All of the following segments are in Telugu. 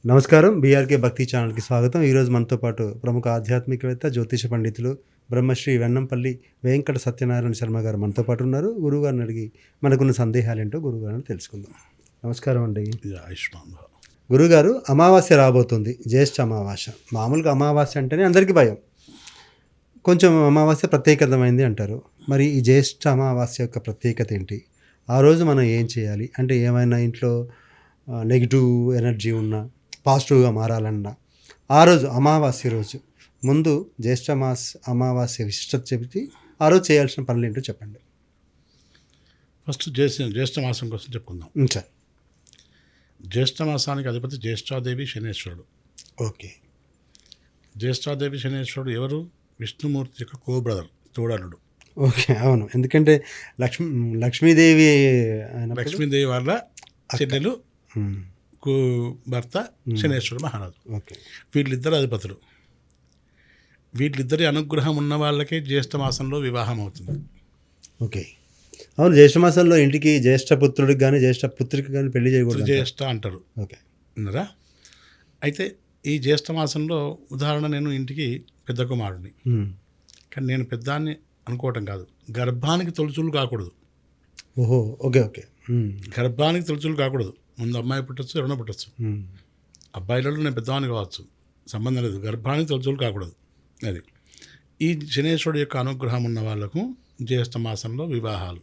నమస్కారం. బీఆర్కే భక్తి ఛానల్‌కి స్వాగతం. ఈరోజు మనతో పాటు ప్రముఖ ఆధ్యాత్మికవేత్త, జ్యోతిష పండితులు బ్రహ్మశ్రీ వెన్నంపల్లి వెంకట సత్యనారాయణ శర్మ గారు మనతో పాటు ఉన్నారు. గురువుగారిని అడిగి మనకున్న సందేహాలేంటో గురువుగారిని తెలుసుకుందాం. నమస్కారం అండి. ఆయుష్మాన్ భవ. గురుగారు, అమావాస్య రాబోతుంది, జ్యేష్ఠ అమావాస్య. మామూలుగా అమావాస్య అంటేనే అందరికీ భయం. కొంచెం అమావాస్య ప్రత్యేకతమైంది అంటారు. మరి ఈ జ్యేష్ఠ అమావాస్య యొక్క ప్రత్యేకత ఏంటి? ఆ రోజు మనం ఏం చేయాలి? అంటే ఏమైనా ఇంట్లో నెగిటివ్ ఎనర్జీ ఉన్నా, పాజిటివ్గా మారాలన్నా, ఆ రోజు అమావాస్య రోజు ముందు జ్యేష్ఠ అమావాస్య విశిష్టత చెబితే ఆ రోజు చేయాల్సిన పనులు ఏంటో చెప్పండి. ఫస్ట్ జ్యేష్ఠ మాసం కోసం చెప్పుకుందాం. సార్. జ్యేష్ఠ మాసానికి అధిపతి జ్యేష్ఠాదేవి శనేశ్వరుడు. ఓకే. జ్యేష్ఠాదేవి శనేశ్వరుడు ఎవరు? విష్ణుమూర్తి యొక్క కో బ్రదర్, తోడలుడు. ఓకే, అవును. ఎందుకంటే లక్ష్మీదేవి లక్ష్మీదేవి వాళ్ళ చెల్లెలు భర్త శనేశ్వరుడు మహారాజు. ఓకే. వీళ్ళిద్దరు అధిపతులు. వీళ్ళిద్దరి అనుగ్రహం ఉన్న వాళ్ళకే జ్యేష్ఠ మాసంలో వివాహం అవుతుంది. ఓకే, అవును. జ్యేష్ఠ మాసంలో ఇంటికి జ్యేష్ఠ పుత్రుడికి కానీ జ్యేష్ఠ పుత్రికి కానీ పెళ్లి చేయకూడదు, జ్యేష్ఠ అంటారు. ఓకే. ఉన్నారా? అయితే ఈ జ్యేష్ఠ మాసంలో ఉదాహరణ, నేను ఇంటికి పెద్ద కుమారుడిని, కానీ నేను పెద్దాన్ని అనుకోవటం కాదు, గర్భానికి తొలుచులు కాకూడదు. ఓహో, ఓకే ఓకే. గర్భానికి తొలుచులు కాకూడదు. ముందు అమ్మాయి పుట్టచ్చు, ఎవరైనా పుట్టచ్చు. అబ్బాయిలలో నేను పెద్దవాడిని కావచ్చు, సంబంధం లేదు. గర్భానికి తొలుచులు కాకూడదు. అది ఈ శనేశ్వరుడు యొక్క అనుగ్రహం ఉన్న వాళ్ళకు జ్యేష్ఠ మాసంలో వివాహాలు.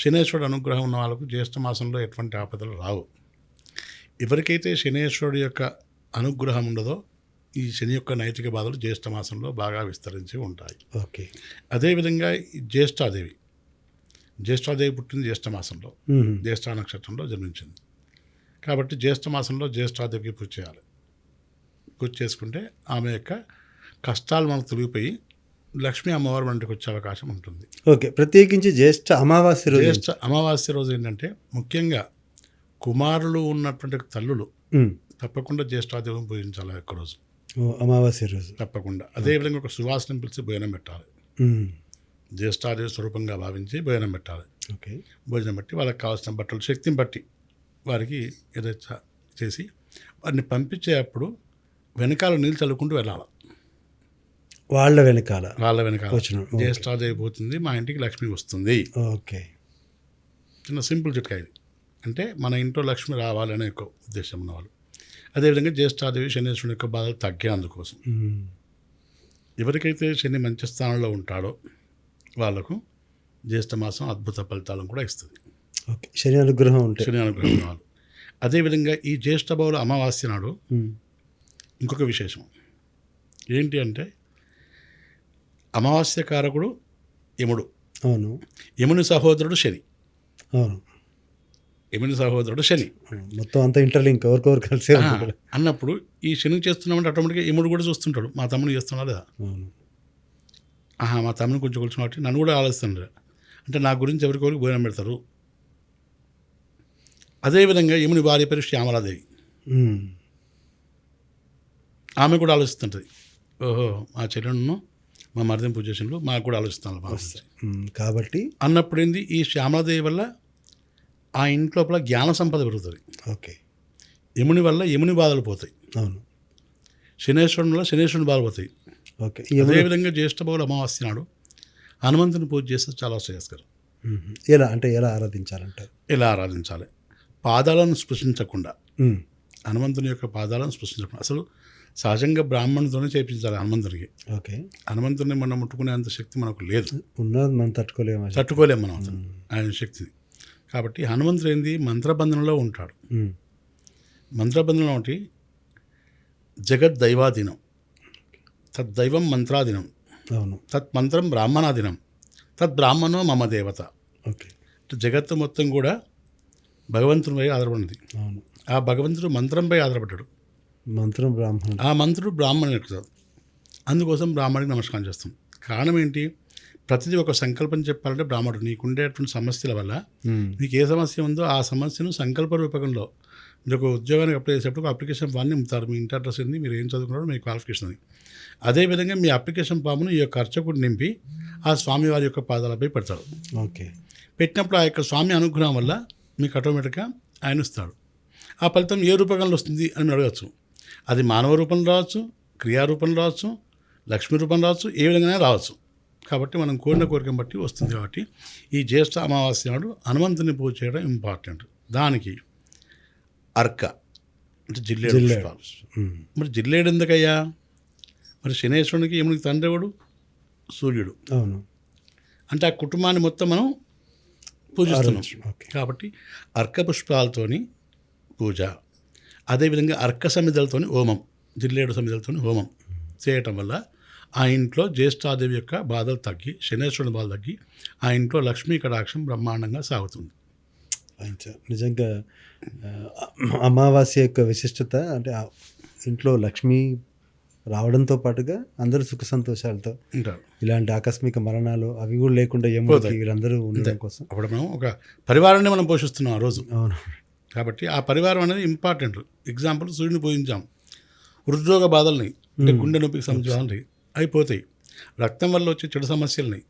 శనేశ్వరుడు అనుగ్రహం ఉన్న వాళ్ళకు జ్యేష్ఠ మాసంలో ఎటువంటి ఆపదలు రావు. ఎవరికైతే శనేశ్వరుడు యొక్క అనుగ్రహం ఉండదో ఈ శని యొక్క నైతిక బాధలు జ్యేష్ఠ మాసంలో బాగా విస్తరించి ఉంటాయి. ఓకే. అదేవిధంగా ఈ జ్యేష్ఠాదేవి పుట్టింది జ్యేష్ఠ మాసంలో, జ్యేష్ఠ నక్షత్రంలో జన్మించింది. కాబట్టి జ్యేష్ఠ మాసంలో జ్యేష్ఠాదేవికి పూజ చేయాలి. పూజ చేసుకుంటే ఆమె యొక్క కష్టాలు మనకు తొలగిపోయి లక్ష్మీ అమ్మవారు మన ఇంటికి వచ్చే అవకాశం ఉంటుంది. ఓకే. ప్రత్యేకించి జ్యేష్ఠ అమావాస్య రోజు ఏంటంటే ముఖ్యంగా కుమారులు ఉన్నటువంటి తల్లులు తప్పకుండా జ్యేష్ఠాదేవిని పూజించాలి. ఒక్క రోజు అమావాస్య రోజు తప్పకుండా. అదేవిధంగా ఒక సువాసన పిలిచి భోజనం పెట్టాలి. జ్యేష్ఠాదేవి స్వరూపంగా భావించి భోజనం పెట్టాలి. ఓకే. భోజనం బట్టి వాళ్ళకి కావాల్సిన బట్టలు శక్తిని బట్టి వారికి యథేచ్ఛ చేసి వారిని పంపించేటప్పుడు వెనకాల నీళ్ళు చల్లుకుంటూ వెళ్ళాలి. వాళ్ళ వెనకాల జ్యేష్ఠాదేవి పోతుంది, మా ఇంటికి లక్ష్మి వస్తుంది. ఓకే. చిన్న సింపుల్ చిట్కా ఇది. అంటే మన ఇంట్లో లక్ష్మి రావాలనే ఒక ఉద్దేశం ఉన్నవాళ్ళు. అదేవిధంగా జ్యేష్ఠాదేవి శనేశ్వరుని యొక్క బాధలు తగ్గేందుకోసం ఎవరికైతే శని మంచి స్థానంలో ఉంటాడో వాళ్లకు జ్యేష్ఠ మాసం అద్భుత ఫలితాలను కూడా ఇస్తుంది. ఓకే. శని అనుగ్రహం వాళ్ళు. అదేవిధంగా ఈ జ్యేష్ఠ బహుళ అమావాస్య నాడు ఇంకొక విశేషం ఏంటి అంటే, అమావాస్య కారకుడు యముడు. అవును. యముని సహోదరుడు శని. అవును. యముని సహోదరుడు శని. మొత్తం అంతా ఇంటర్లింక్, ఎవరికొవరు కలిసి అన్నప్పుడు ఈ శని చేస్తున్నామంటే ఆటోమేటిక్గా యముడు కూడా చూస్తుంటాడు, మా తమ్ముడు చేస్తున్నా లేదా, మా తమ్ముని కొంచెం కొంచెం కాబట్టి నన్ను కూడా ఆలోచిస్తుండ్రు. అంటే నా గురించి ఎవరికొవరికి భోజనం పెడతారు. అదేవిధంగా యముని భార్య పేరు శ్యామలాదేవి. ఆమె కూడా ఆలోచిస్తుంటుంది, ఓహో మా చెల్లెను మా మరిదిని పూజ చేసినట్లు మాకు కూడా ఆలోచిస్తాను కాబట్టి అన్నప్పుడు ఏంది, ఈ శ్యామలాదేవి వల్ల ఆ ఇంట్లోపల జ్ఞాన సంపద పెరుగుతుంది. ఓకే. యముని వల్ల యముని బాధలు పోతాయి. అవును. శనేశ్వరుని వల్ల శనేశ్వరుని బాధలు పోతాయి. ఓకే. అదేవిధంగా జ్యేష్ఠ బహుళ అమావాస్య నాడు హనుమంతుని పూజ చేస్తే చాలా శ్రేయస్కరం. ఎలా ఆరాధించాలంటారు? ఎలా ఆరాధించాలి? పాదాలను స్పృశించకుండా, హనుమంతుని యొక్క పాదాలను స్పృశించకుండా. అసలు సహజంగా బ్రాహ్మణుడితోనే చేయించాలి హనుమంతునికి. ఓకే. హనుమంతుని మనం ముట్టుకునేంత శక్తి మనకు లేదు, ఉన్నది మనం తట్టుకోలేము మనం అతను ఆయన శక్తిని. కాబట్టి హనుమంతుడు ఏంది, మంత్రబంధనలో ఉంటాడు. మంత్రబంధనలో ఒకటి జగద్దైవాధీనం, తద్దైవం మంత్రాధీనం, తత్ మంత్రం బ్రాహ్మణాధీనం, తద్ బ్రాహ్మణో మమ దేవత. ఓకే. జగత్తు మొత్తం కూడా భగవంతునిపై ఆధారపడింది. ఆ భగవంతుడు మంత్రంపై ఆధారపడ్డాడు. మంత్రం బ్రాహ్మణుడు, ఆ మంత్రుడు బ్రాహ్మణుడు ఎక్కుతాడు. అందుకోసం బ్రాహ్మణుడికి నమస్కారం చేస్తాం. కారణం ఏంటి, ప్రతిదీ ఒక సంకల్పం చెప్పాలంటే బ్రాహ్మణుడు నీకుండేటువంటి సమస్యల వల్ల నీకు ఏ సమస్య ఉందో ఆ సమస్యను సంకల్ప రూపకంలో మీరు ఒక ఉద్యోగానికి అప్లై చేసేటప్పుడు అప్లికేషన్ ఫామ్ని ఇమ్ముతారు. మీ ఇంటర్ అడ్రస్ ఏంది, మీరు ఏం చదువుకున్నారో, మీ క్వాలిఫికేషన్ అని. అదేవిధంగా మీ అప్లికేషన్ ఫామ్ను ఈ యొక్క అర్చకుడు నింపి ఆ స్వామివారి యొక్క పాదాలపై పెడతాడు. ఓకే. పెట్టినప్పుడు ఆ యొక్క స్వామి అనుగ్రహం వల్ల మీకు ఆటోమేటిక్గా ఆయన ఇస్తాడు. ఆ ఫలితం ఏ రూపకంలో వస్తుంది అని మీరు అడగచ్చు. అది మానవ రూపంలో రావచ్చు, క్రియారూపంలో రావచ్చు, లక్ష్మీ రూపంలో రావచ్చు, ఏ విధంగా రావచ్చు. కాబట్టి మనం కోరిన కోరికను బట్టి వస్తుంది. కాబట్టి ఈ జ్యేష్ఠ అమావాస్య నాడు హనుమంతుని పూజ చేయడం ఇంపార్టెంట్. దానికి అర్క అంటే జిల్లేడు పుష్పాలు. మరి జిల్లేడు ఎందుకయ్యా? మరి శనేశ్వరునికి యమునికి తండ్రి ఎవడు? సూర్యుడు. అవును. అంటే ఆ కుటుంబాన్ని మొత్తం మనం పూజిస్తున్నాం. ఓకే. కాబట్టి అర్క పుష్పాలతోని పూజ, అదేవిధంగా అర్క సమిధలతోని హోమం, జిల్లేడు సమిధలతోని హోమం చేయటం వల్ల ఆ ఇంట్లో జ్యేష్ఠాదేవి యొక్క బాధలు తగ్గి, శనేశ్వరుని బాధలు తగ్గి, ఆ ఇంట్లో లక్ష్మీ కటాక్షం బ్రహ్మాండంగా సాగుతుంది. నిజంగా అమావాస్య యొక్క విశిష్టత అంటే ఆ ఇంట్లో లక్ష్మి రావడంతో పాటుగా అందరూ సుఖ సంతోషాలతో ఉంటారు. ఇలాంటి ఆకస్మిక మరణాలు అవి కూడా లేకుండా యముడికి వీళ్ళందరూ ఉండడం కోసం అప్పుడు మనం ఒక పరివారాన్ని మనం పోషిస్తున్నాం ఆ రోజు. అవును. కాబట్టి ఆ పరివారం అనేది ఇంపార్టెంట్. ఎగ్జాంపుల్, సూర్యుని పూజించాం, హృద్రోగ బాధల్ని అంటే గుండె నొప్పికి సంబంధించి అవి పోతాయి. రక్తం వల్ల వచ్చే చెడు సమస్యలని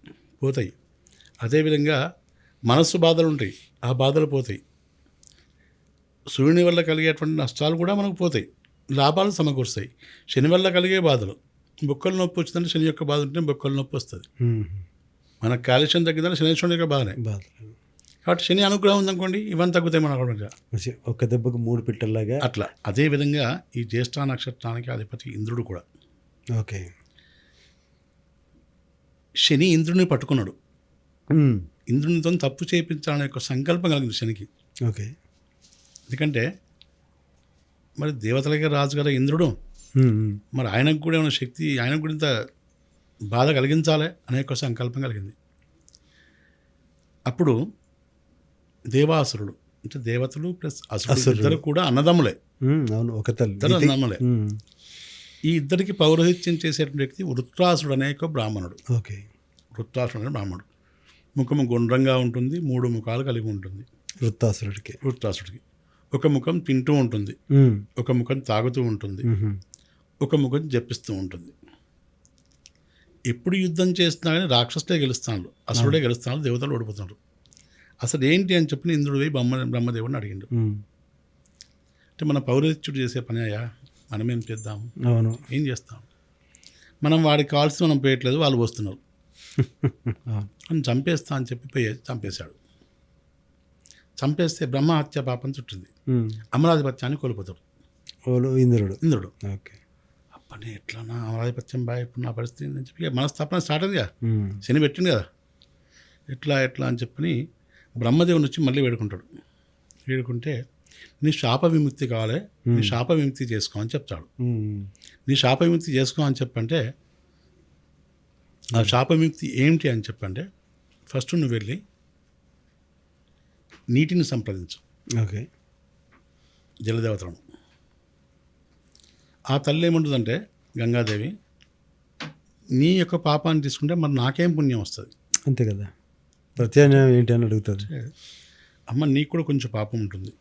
పోతాయి. అదేవిధంగా మనస్సు బాధలు ఉంటాయి, ఆ బాధలు పోతాయి. సూర్యుని వల్ల కలిగేటువంటి నష్టాలు కూడా మనకు పోతాయి, లాభాలు సమకూరుస్తాయి. శని వల్ల కలిగే బాధలు, బొక్కల నొప్పి వచ్చిందంటే శని యొక్క బాధ ఉంటే బొక్కల నొప్పి వస్తుంది. మనకు కాలుష్యం తగ్గిందంటే శనేశ్వరుని యొక్క బాధనే. కాబట్టి శని అనుగ్రహం ఉందనుకోండి, ఇవన్నీ తగ్గుతాయి మనకు. ఒక దెబ్బకు 3 పిట్టల్లాగా అట్లా. అదేవిధంగా ఈ జ్యేష్ఠ నక్షత్రానికి అధిపతి ఇంద్రుడు కూడా. ఓకే. శని ఇంద్రుడిని పట్టుకున్నాడు. ఇంద్రునితో తప్పు చేయించాలనే యొక్క సంకల్పం కలిగింది శనికి. ఓకే. ఎందుకంటే మరి దేవతలకే రాజు కదా ఇంద్రుడు, మరి ఆయనకు కూడా ఏమైనా శక్తి, ఆయనకు కూడా ఇంత బాధ కలిగించాలి అనే యొక్క సంకల్పం కలిగింది. అప్పుడు దేవాసురుడు అంటే దేవతలు ప్లస్ అసురుడు ఇద్దరు కూడా అన్నదమ్ములే. అవును, ఒక తల్లి ఇద్దరు అన్నదమ్ములే. ఈ ఇద్దరికి పౌరోహిత్యం చేసేటువంటి వ్యక్తి వృత్రాసుడు అనే ఒక బ్రాహ్మణుడు. ఓకే. వృత్రాసుడు అనే బ్రాహ్మణుడు. ముఖము గుండ్రంగా ఉంటుంది, 3 ముఖాలు కలిగి ఉంటుంది. వృత్రాసుడికి ఒక ముఖం తింటూ ఉంటుంది, ఒక ముఖం తాగుతూ ఉంటుంది, ఒక ముఖం జపిస్తూ ఉంటుంది. ఎప్పుడు యుద్ధం చేస్తున్నా కానీ రాక్షసులే గెలుస్తాను, అసురుడే గెలుస్తాను, దేవతలు ఓడిపోతున్నారు. అసలు ఏంటి అని చెప్పి ఇంద్రుడు పోయి బ్రహ్మదేవుడిని అడిగిండు. అంటే మన పౌరోహిత్యుడు చేసే పని అయ్యా, మనమేం చేద్దాము, ఏం చేస్తాం, మనం వాడికి కావాల్సి మనం పోయట్లేదు, వాళ్ళు వస్తున్నారు అని చంపేస్తా అని చెప్పి పోయి చంపేశాడు. చంపేస్తే బ్రహ్మహత్య పాపం చుట్టింది, అమరాధిపత్యాన్ని కోల్పోతాడు ఇంద్రుడు. ఓకే. అప్పని ఎట్లా అమరాధిపత్యం బాగా ఇప్పుడు నా పరిస్థితి అని చెప్పి మనస్థాపన స్టార్ట్ అయింది కదా, శని పెట్టింది కదా, ఎట్లా అని చెప్పని బ్రహ్మదేవుని వచ్చి మళ్ళీ వేడుకుంటే నీ శాప విముక్తి కావాలి, నీ శాప విముక్తి చేసుకో అని చెప్తాడు. నీ శాప విముక్తి చేసుకో అని చెప్పంటే ఆ శాప విముక్తి ఏమిటి అని చెప్పంటే ఫస్ట్ నువ్వు వెళ్ళి నీటిని సంప్రదించు. ఓకే. జలదేవతలను. ఆ తల్లి ఏముంటుందంటే గంగాదేవి, నీ యొక్క పాపాన్ని తీసుకుంటే మరి నాకేం పుణ్యం వస్తుంది, అంతే కదా, ప్రత్యామ్నాయం ఏంటి అని అడుగుతారు. అమ్మ నీకు కూడా కొంచెం పాపం ఉంటుంది.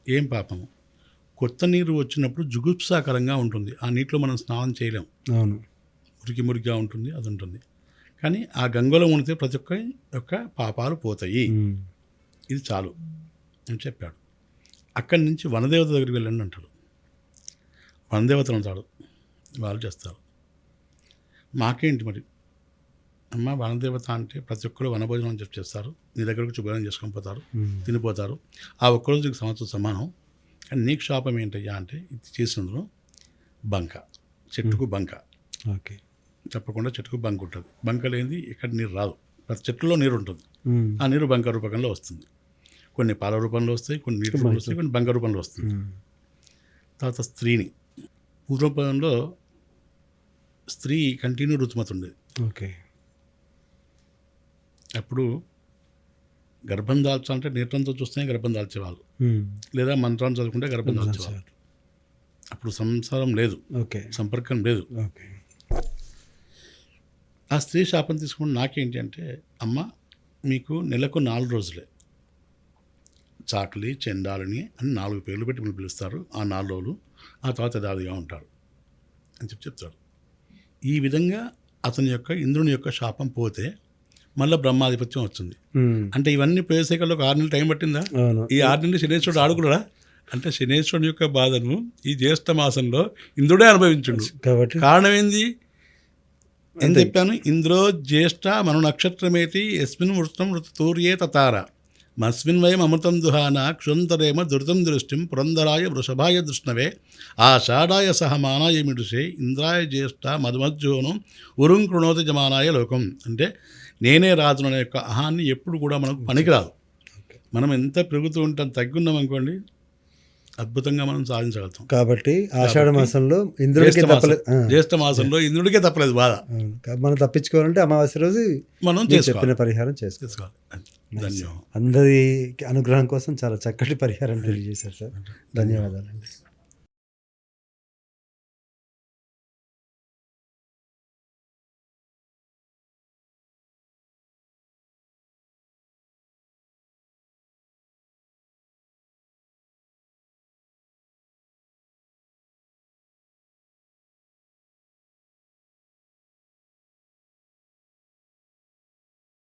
ఏం పాపము? కొత్త నీరు వచ్చినప్పుడు జుగుప్సాకరంగా ఉంటుంది, ఆ నీటిలో మనం స్నానం చేయలేం. అవును, మురికిగా ఉంటుంది, అది ఉంటుంది. కానీ ఆ గంగలో మునిగితే ప్రతి ఒక్కరి యొక్క పాపాలు పోతాయి, ఇది చాలు అని చెప్పాడు. అక్కడి నుంచి వనదేవత దగ్గరికి వెళ్ళండి అంటాడు. వనదేవతలు అంటాడు, వాళ్ళు చేస్తారు. మాకేంటి మరి అమ్మ, వనదేవత అంటే ప్రతి ఒక్కరు వనభోజనం అని చెప్పి చేస్తారు, నీ దగ్గరకు వచ్చి భోజనం చేసుకొని పోతారు, తినిపోతారు. ఆ ఒక్కరోజు నీకు సంవత్సరం సమానం. కానీ నీకు శాపం ఏంటయ్యా అంటే ఇది చేసినందులో బంక, చెట్టుకు బంక. ఓకే. తప్పకుండా చెట్టుకు బంక ఉంటుంది. బంక లేనిది ఇక్కడ నీరు రాదు, ప్రతి చెట్టులో నీరు ఉంటుంది. ఆ నీరు బంక రూపకంలో వస్తుంది. కొన్ని పాల రూపంలో వస్తాయి, కొన్ని నీటి రూపంలో వస్తాయి, కొన్ని బంక రూపంలో వస్తుంది. తర్వాత స్త్రీని, పూర్వపదంలో స్త్రీ కంటిన్యూ ఋతుమతి ఉండేది. ఓకే. అప్పుడు గర్భం దాల్చాలంటే నేత్రంతో చూస్తేనే గర్భం దాల్చేవాళ్ళు, లేదా మంత్రాన్ని చదువుకుంటే గర్భం దాల్చేవాళ్ళు. అప్పుడు సంసారం లేదు, సంపర్కం లేదు. ఆ స్త్రీ శాపం తీసుకుని నాకేంటి అంటే, అమ్మ మీకు నెలకు 4 రోజులే, చాకలి చెండాలని అని 4 పేర్లు పెట్టి మీరు పిలుస్తారు. ఆ 4 రోజులు, ఆ తర్వాత యథావిధిగా ఉంటారు అని చెప్తాడు. ఈ విధంగా అతని యొక్క ఇంద్రుని యొక్క శాపం పోతే మళ్ళీ బ్రహ్మాధిపత్యం వచ్చింది. అంటే ఇవన్నీ ప్రవేశికల్లో 6 నెలలు టైం పట్టిందా? ఈ 6 నెలలు శనేశ్వరుడు ఆడుకున్నాడా? అంటే శనేశ్వరుని యొక్క బాధను ఈ జ్యేష్ఠ మాసంలో ఇంద్రుడే అనుభవించుండు. కాబట్టి కారణం ఏంది ఏం చెప్పాను? ఇంద్రో జ్యేష్ఠ మను నక్షత్రమేతి యస్మిన్ వృత్తం ఋతూర్యే తతార మస్మిన్ వయం అమృతం దుహాన క్షుంతరేమ దురితం దృష్టిం పురంధరాయ వృషభాయ దృష్ణవే ఆషాఢాయ సహమానాయ మిడుసే ఇంద్రాయ జ్యేష్ఠ మధుమధ్యోను ఉరుం కృణోతి జమానాయ లోకం. అంటే నేనే రాజును అనే యొక్క అహాన్ని ఎప్పుడు కూడా మనకు పనికిరాదు. మనం ఎంత పెరుగుతూ ఉంటాం, తగ్గున్నాం అనుకోండి, అద్భుతంగా మనం సాధించగలుగుతాం. కాబట్టి ఆషాఢ మాసంలో ఇంద్రుడికి తప్పలేదు. జ్యేష్ఠ మాసంలో ఇంద్రుడికే తప్పలేదు బాధ. మనం తప్పించుకోవాలంటే అమావాస్య రోజు మనం చెప్పిన పరిహారం చేసుకోవాలి. ధన్యవాదాలు. అందరి అనుగ్రహం కోసం చాలా చక్కటి పరిహారం తెలియజేశారు సార్. ధన్యవాదాలండి.